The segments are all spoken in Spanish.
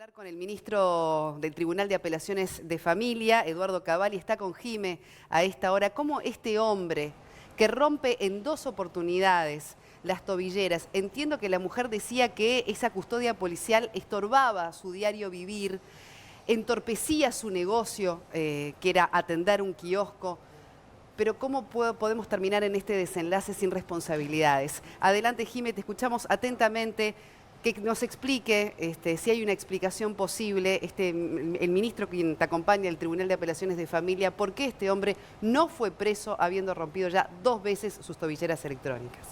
hablar con el ministro del Tribunal de Apelaciones de Familia, Eduardo Cavalli, está con Jime a esta hora. ¿Cómo este hombre que rompe en 2 oportunidades las tobilleras? Entiendo que la mujer decía que esa custodia policial estorbaba su diario vivir, entorpecía su negocio, que era atender un kiosco. Pero ¿cómo podemos terminar en este desenlace sin responsabilidades? Adelante, Jime, te escuchamos atentamente. Que nos explique si hay una explicación posible, el ministro quien te acompaña del Tribunal de Apelaciones de Familia, por qué este hombre no fue preso habiendo rompido ya 2 veces sus tobilleras electrónicas.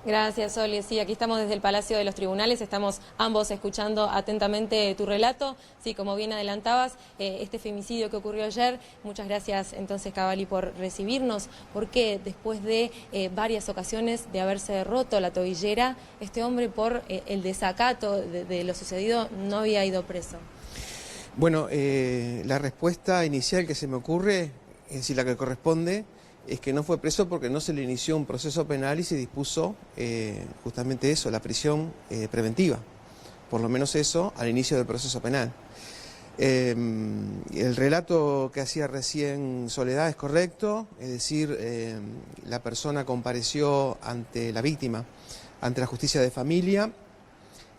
Gracias, Sole. Sí, aquí estamos desde el Palacio de los Tribunales, estamos ambos escuchando atentamente tu relato. Sí, como bien adelantabas, este femicidio que ocurrió ayer, muchas gracias entonces, Cavalli, por recibirnos, porque después de varias ocasiones de haberse roto la tobillera, este hombre por el desacato de lo sucedido no había ido preso. Bueno, la respuesta inicial que se me ocurre, es decir, la que corresponde, es que no fue preso porque no se le inició un proceso penal y se dispuso justamente eso, la prisión preventiva, por lo menos eso al inicio del proceso penal. El relato que hacía recién Soledad es correcto, es decir, la persona compareció ante la víctima, ante la justicia de familia.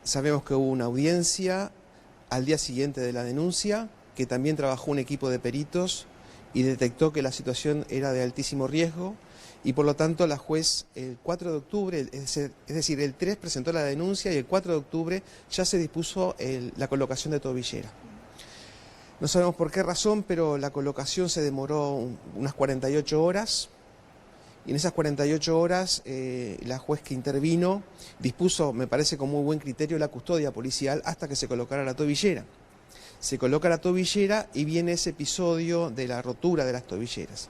Sabemos que hubo una audiencia al día siguiente de la denuncia, que también trabajó un equipo de peritos y detectó que la situación era de altísimo riesgo y por lo tanto la juez el 4 de octubre, es decir, el 3 presentó la denuncia y el 4 de octubre ya se dispuso la colocación de tobillera. No sabemos por qué razón, pero la colocación se demoró unas 48 horas y en esas 48 horas la juez que intervino dispuso, me parece con muy buen criterio, la custodia policial hasta que se colocara la tobillera. Se coloca la tobillera y viene ese episodio de la rotura de las tobilleras.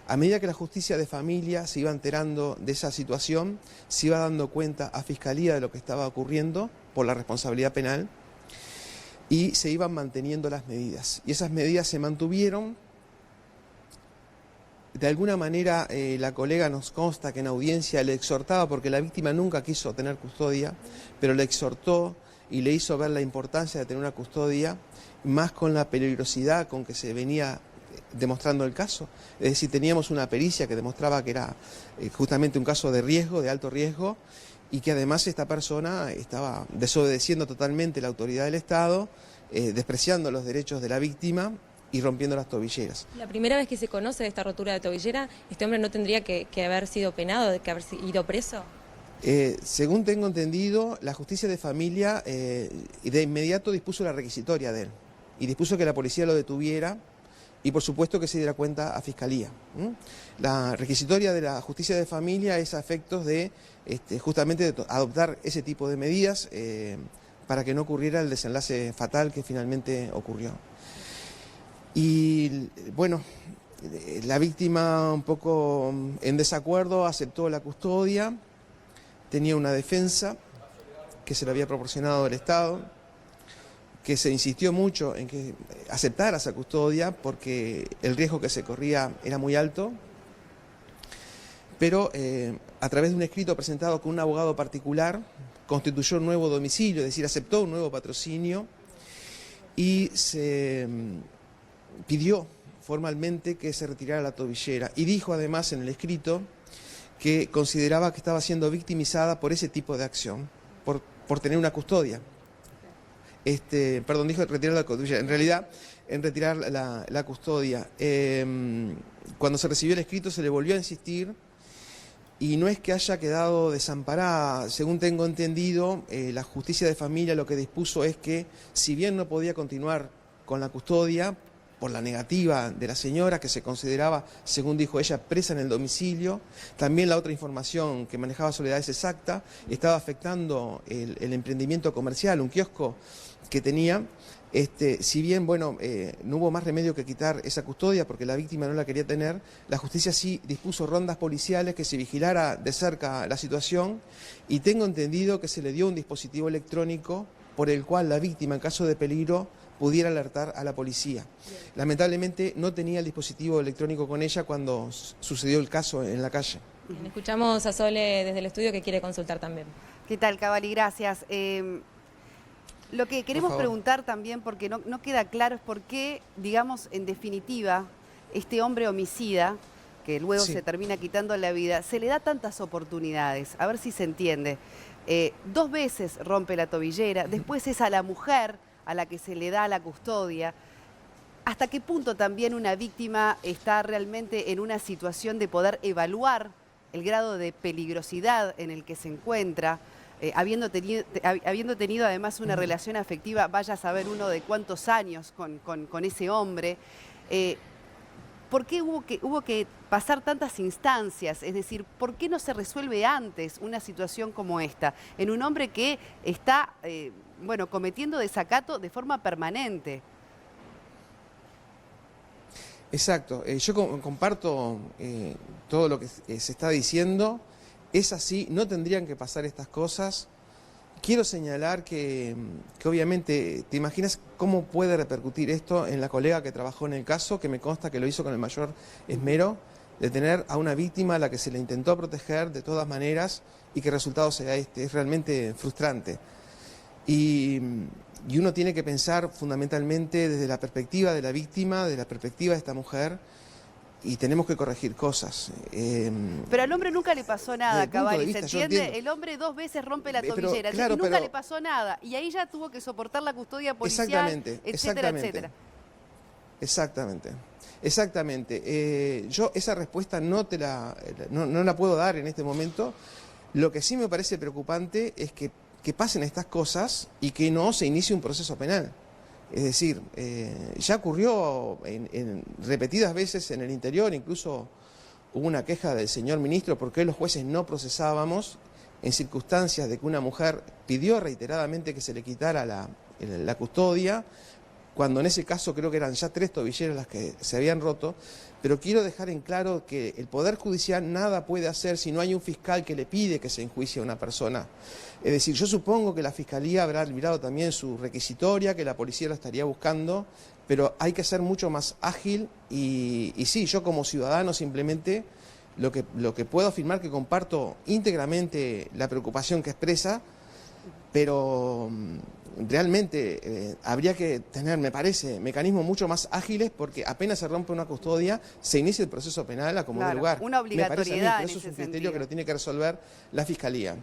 A medida que la justicia de familia se iba enterando de esa situación, se iba dando cuenta a Fiscalía de lo que estaba ocurriendo por la responsabilidad penal y se iban manteniendo las medidas. Y esas medidas se mantuvieron. De alguna manera la colega nos consta que en audiencia le exhortaba, porque la víctima nunca quiso tener custodia, pero le exhortó y le hizo ver la importancia de tener una custodia, más con la peligrosidad con que se venía demostrando el caso. Es decir, teníamos una pericia que demostraba que era justamente un caso de riesgo, de alto riesgo, y que además esta persona estaba desobedeciendo totalmente la autoridad del Estado, despreciando los derechos de la víctima y rompiendo las tobilleras. La primera vez que se conoce de esta rotura de tobillera, ¿este hombre no tendría que haber sido penado, de que haber ido preso? Según tengo entendido, la justicia de familia de inmediato dispuso la requisitoria de él y dispuso que la policía lo detuviera y por supuesto que se diera cuenta a Fiscalía. La requisitoria de la justicia de familia es a efectos de justamente de adoptar ese tipo de medidas para que no ocurriera el desenlace fatal que finalmente ocurrió. Y bueno, la víctima un poco en desacuerdo aceptó la custodia. Tenía una defensa que se le había proporcionado el Estado, que se insistió mucho en que aceptara esa custodia porque el riesgo que se corría era muy alto, pero a través de un escrito presentado con un abogado particular, constituyó un nuevo domicilio, es decir, aceptó un nuevo patrocinio y se pidió formalmente que se retirara la tobillera y dijo además en el escrito que consideraba que estaba siendo victimizada por ese tipo de acción, por tener una custodia. Perdón, dijo retirar la custodia, en realidad en retirar la custodia. Cuando se recibió el escrito se le volvió a insistir y no es que haya quedado desamparada. Según tengo entendido, la justicia de familia lo que dispuso es que si bien no podía continuar con la custodia, por la negativa de la señora, que se consideraba, según dijo ella, presa en el domicilio. También la otra información que manejaba Soledad es exacta, estaba afectando el emprendimiento comercial, un kiosco que tenía. Si bien, bueno, no hubo más remedio que quitar esa custodia porque la víctima no la quería tener, la justicia sí dispuso rondas policiales que se vigilara de cerca la situación y tengo entendido que se le dio un dispositivo electrónico por el cual la víctima, en caso de peligro, pudiera alertar a la policía. Lamentablemente no tenía el dispositivo electrónico con ella cuando sucedió el caso en la calle. Bien, escuchamos a Sole desde el estudio que quiere consultar también. ¿Qué tal, Cavalli? Gracias. Lo que queremos preguntar también, porque no queda claro, es por qué, digamos, en definitiva, este hombre homicida, que luego Sí. se termina quitando la vida, se le da tantas oportunidades. A ver si se entiende. 2 veces rompe la tobillera, después es a la mujer a la que se le da la custodia. ¿Hasta qué punto también una víctima está realmente en una situación de poder evaluar el grado de peligrosidad en el que se encuentra? Habiendo tenido además una relación afectiva, vaya a saber uno de cuántos años con ese hombre. ¿Por qué hubo que pasar tantas instancias? Es decir, ¿por qué no se resuelve antes una situación como esta? En un hombre que está, bueno, cometiendo desacato de forma permanente. Exacto, yo comparto todo lo que se está diciendo, es así, no tendrían que pasar estas cosas. Quiero señalar que obviamente, ¿te imaginas cómo puede repercutir esto en la colega que trabajó en el caso, que me consta que lo hizo con el mayor esmero, de tener a una víctima a la que se le intentó proteger de todas maneras y que el resultado sea este? Es realmente frustrante. Y uno tiene que pensar fundamentalmente desde la perspectiva de la víctima, de la perspectiva de esta mujer, y tenemos que corregir cosas. Pero al hombre nunca le pasó nada, Cavalli, ¿se entiende? Entiendo. El hombre 2 veces rompe la tobillera, Pero, claro, y nunca le pasó nada. Y ahí ya tuvo que soportar la custodia policial, etcétera, etcétera. Exactamente. Yo esa respuesta no la puedo dar en este momento. Lo que sí me parece preocupante es que pasen estas cosas y que no se inicie un proceso penal. Es decir, ya ocurrió repetidas veces en el interior, incluso hubo una queja del señor ministro porque los jueces no procesábamos en circunstancias de que una mujer pidió reiteradamente que se le quitara la custodia, cuando en ese caso creo que eran ya 3 tobilleras las que se habían roto. Pero quiero dejar en claro que el Poder Judicial nada puede hacer si no hay un fiscal que le pide que se enjuicie a una persona. Es decir, yo supongo que la Fiscalía habrá mirado también su requisitoria, que la policía lo estaría buscando, pero hay que ser mucho más ágil y sí, yo como ciudadano simplemente lo que puedo afirmar que comparto íntegramente la preocupación que expresa, pero realmente habría que tener, me parece, mecanismos mucho más ágiles, porque apenas se rompe una custodia, se inicia el proceso penal a como de lugar. Una obligatoriedad. Pero eso es un criterio que lo tiene que resolver la Fiscalía.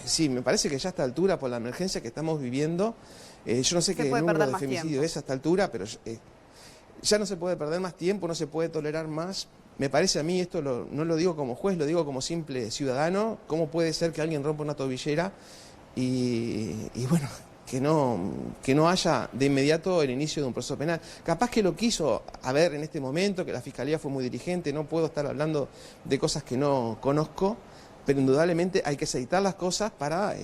Sí, me parece que ya a esta altura, por la emergencia que estamos viviendo, yo no sé qué número de femicidio es a esta altura, pero ya no se puede perder más tiempo, no se puede tolerar más. Me parece a mí, esto no lo digo como juez, lo digo como simple ciudadano, ¿cómo puede ser que alguien rompa una tobillera y bueno, que no haya de inmediato el inicio de un proceso penal? Capaz que lo quiso haber en este momento, que la Fiscalía fue muy diligente, no puedo estar hablando de cosas que no conozco, pero indudablemente hay que aceitar las cosas para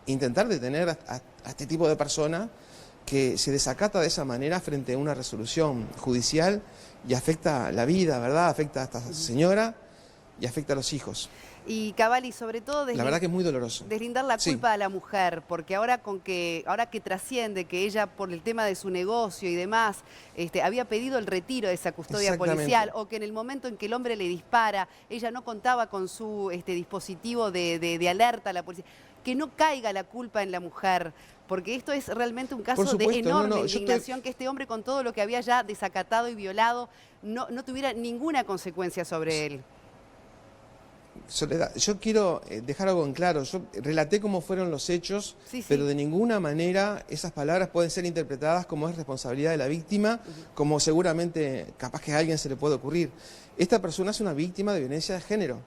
intentar detener a este tipo de persona que se desacata de esa manera frente a una resolución judicial y afecta la vida, ¿verdad? Afecta a esta señora y afecta a los hijos. Y Cavalli, sobre todo la verdad que es muy doloroso. Deslindar la culpa a la mujer, porque ahora que trasciende que ella, por el tema de su negocio y demás, había pedido el retiro de esa custodia policial, o que en el momento en que el hombre le dispara, ella no contaba con su dispositivo de alerta a la policía, que no caiga la culpa en la mujer, porque esto es realmente un caso de enorme indignación, que este hombre, con todo lo que había ya desacatado y violado, no tuviera ninguna consecuencia sobre él. Soledad, yo quiero dejar algo en claro. Yo relaté cómo fueron los hechos, pero de ninguna manera esas palabras pueden ser interpretadas como es responsabilidad de la víctima, como seguramente capaz que a alguien se le puede ocurrir. Esta persona es una víctima de violencia de género.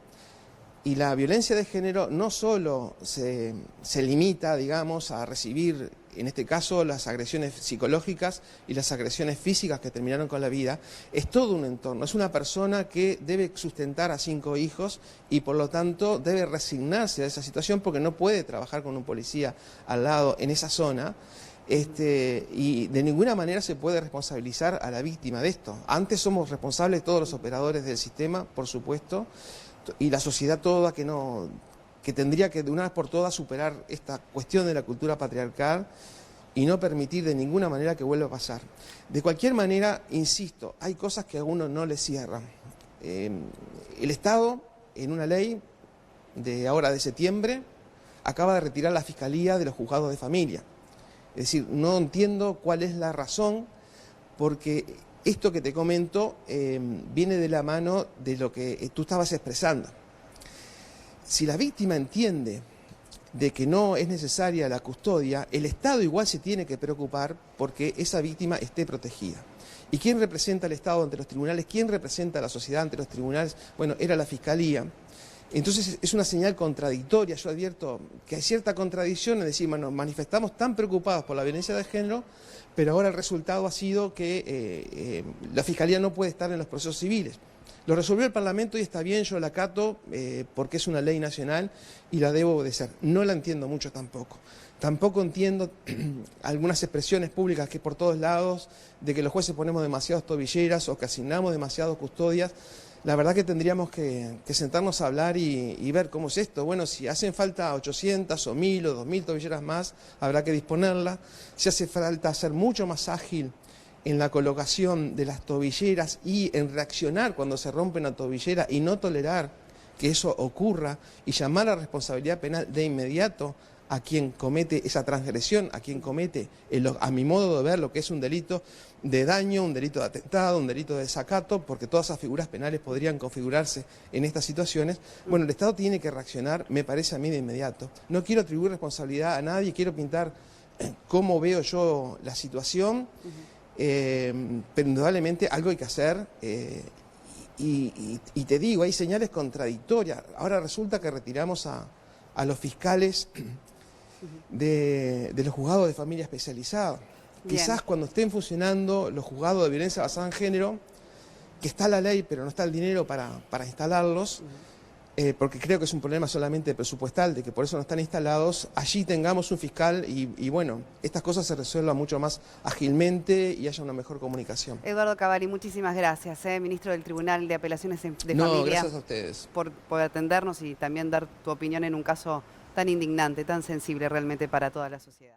Y la violencia de género no solo se limita, digamos, a recibir, en este caso, las agresiones psicológicas y las agresiones físicas que terminaron con la vida, es todo un entorno. Es una persona que debe sustentar a 5 hijos y, por lo tanto, debe resignarse a esa situación porque no puede trabajar con un policía al lado en esa zona. Y de ninguna manera se puede responsabilizar a la víctima de esto. Antes somos responsables todos los operadores del sistema, por supuesto, y la sociedad toda que tendría que de una vez por todas superar esta cuestión de la cultura patriarcal y no permitir de ninguna manera que vuelva a pasar. De cualquier manera, insisto, hay cosas que a uno no le cierran. El Estado, en una ley de ahora de septiembre, acaba de retirar la Fiscalía de los juzgados de familia. Es decir, no entiendo cuál es la razón, porque esto que te comento viene de la mano de lo que tú estabas expresando. Si la víctima entiende de que no es necesaria la custodia, el Estado igual se tiene que preocupar porque esa víctima esté protegida. ¿Y quién representa al Estado ante los tribunales? ¿Quién representa a la sociedad ante los tribunales? Bueno, era la Fiscalía. Entonces es una señal contradictoria. Yo advierto que hay cierta contradicción en decir, bueno, manifestamos tan preocupados por la violencia de género, pero ahora el resultado ha sido que la Fiscalía no puede estar en los procesos civiles. Lo resolvió el Parlamento y está bien, yo la acato porque es una ley nacional y la debo obedecer. No la entiendo mucho tampoco. Tampoco entiendo algunas expresiones públicas que por todos lados, de que los jueces ponemos demasiadas tobilleras o que asignamos demasiadas custodias. La verdad que tendríamos que sentarnos a hablar y ver cómo es esto. Bueno, si hacen falta 800 o 1000 o 2000 tobilleras más, habrá que disponerlas. Si hace falta ser mucho más ágil en la colocación de las tobilleras y en reaccionar cuando se rompe una tobillera y no tolerar que eso ocurra y llamar a responsabilidad penal de inmediato a quien comete esa transgresión, a quien comete, a mi modo de ver, lo que es un delito de daño, un delito de atentado, un delito de desacato, porque todas esas figuras penales podrían configurarse en estas situaciones. Bueno, el Estado tiene que reaccionar, me parece a mí, de inmediato. No quiero atribuir responsabilidad a nadie, quiero pintar cómo veo yo la situación, pero indudablemente algo hay que hacer. Y te digo, hay señales contradictorias. Ahora resulta que retiramos a los fiscales de los juzgados de familia especializados. Quizás cuando estén funcionando los juzgados de violencia basada en género, que está la ley pero no está el dinero para instalarlos, porque creo que es un problema solamente presupuestal, de que por eso no están instalados, allí tengamos un fiscal y bueno, estas cosas se resuelvan mucho más ágilmente y haya una mejor comunicación. Eduardo Cavalli, muchísimas gracias, ministro del Tribunal de Apelaciones de Familia. No, gracias a ustedes. Por atendernos y también dar tu opinión en un caso tan indignante, tan sensible realmente para toda la sociedad.